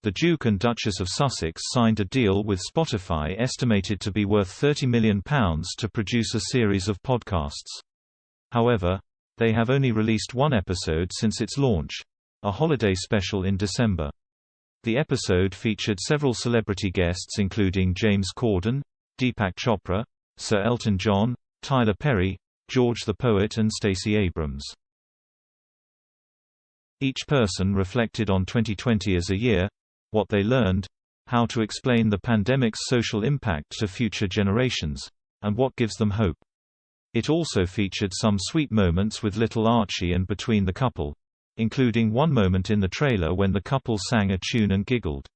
The Duke and Duchess of Sussex signed a deal with Spotify estimated to be worth £30 million to produce a series of podcasts. However, they have only released one episode since its launch, a holiday special in December. The episode featured several celebrity guests including James Corden, Deepak Chopra, Sir Elton John, Tyler Perry, George the Poet and Stacey Abrams. Each person reflected on 2020 as a year, what they learned, how to explain the pandemic's social impact to future generations, and what gives them hope. It also featured some sweet moments with little Archie and between the couple, including one moment in the trailer when the couple sang a tune and giggled.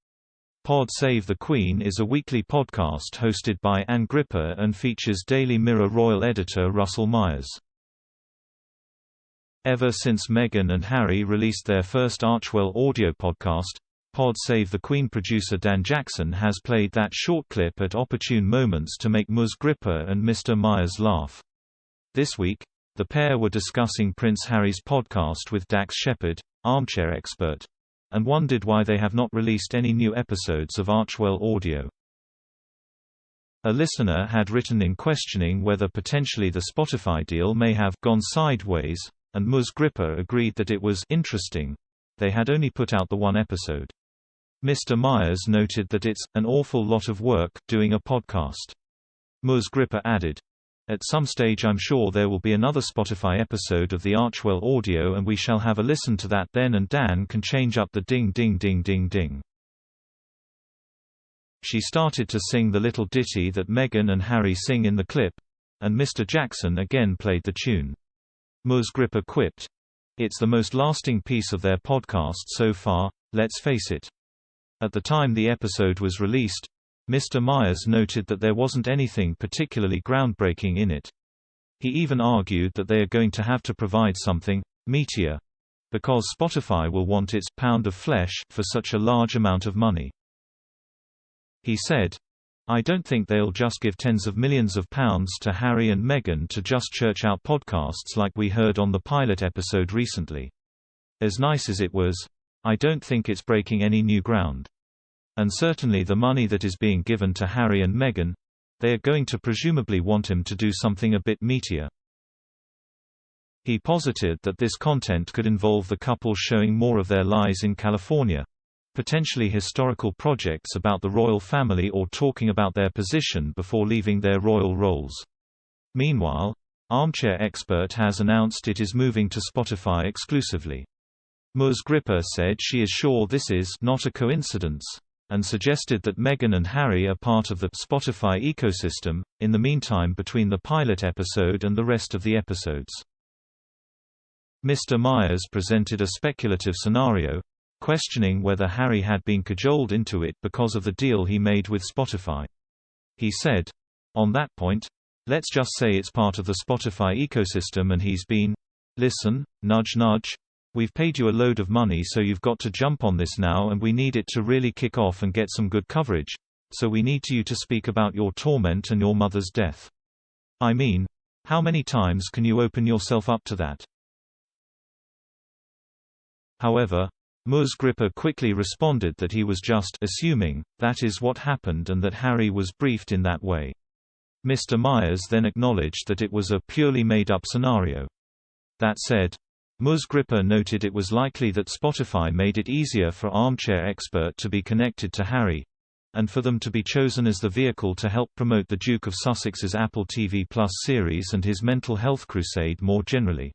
Pod Save the Queen is a weekly podcast hosted by Ann Gripper and features Daily Mirror royal editor Russell Myers. Ever since Meghan and Harry released their first Archewell audio podcast, Pod Save the Queen producer Dan Jackson has played that short clip at opportune moments to make Ms. Gripper and Mr. Myers laugh. This week, the pair were discussing Prince Harry's podcast with Dax Shepard, armchair expert, and wondered why they have not released any new episodes of Archewell audio. A listener had written in questioning whether potentially the Spotify deal may have gone sideways, and Ms. Gripper agreed that it was interesting. They had only put out the one episode. Mr. Myers noted that it's an awful lot of work doing a podcast. Ms. Gripper added, "At some stage I'm sure there will be another Spotify episode of the Archewell audio and we shall have a listen to that then and Dan can change up the ding ding ding ding ding." She started to sing the little ditty that Meghan and Harry sing in the clip, and Mr. Jackson again played the tune. Ms. Gripper quipped, "It's the most lasting piece of their podcast so far, let's face it." At the time the episode was released, Mr. Myers noted that there wasn't anything particularly groundbreaking in it. He even argued that they are going to have to provide something meatier, because Spotify will want its pound of flesh for such a large amount of money. He said, "I don't think they'll just give tens of millions of pounds to Harry and Meghan to just church out podcasts like we heard on the pilot episode recently. As nice as it was, I don't think it's breaking any new ground. And certainly the money that is being given to Harry and Meghan, they are going to presumably want him to do something a bit meatier." He posited that this content could involve the couple showing more of their lives in California, potentially historical projects about the royal family or talking about their position before leaving their royal roles. Meanwhile, Armchair Expert has announced it is moving to Spotify exclusively. Ms. Gripper said she is sure this is not a coincidence, and suggested that Meghan and Harry are part of the Spotify ecosystem, in the meantime between the pilot episode and the rest of the episodes. Mr. Myers presented a speculative scenario, questioning whether Harry had been cajoled into it because of the deal he made with Spotify. He said, "On that point, let's just say it's part of the Spotify ecosystem and he's been, listen, nudge nudge, we've paid you a load of money so you've got to jump on this now and we need it to really kick off and get some good coverage, so we need you to speak about your torment and your mother's death. I mean, how many times can you open yourself up to that?" However, Ms. Gripper quickly responded that he was just assuming that is what happened and that Harry was briefed in that way. Mr. Myers then acknowledged that it was a purely made-up scenario. That said, Ms. Gripper noted it was likely that Spotify made it easier for Armchair Expert to be connected to Harry, and for them to be chosen as the vehicle to help promote the Duke of Sussex's Apple TV Plus series and his mental health crusade more generally.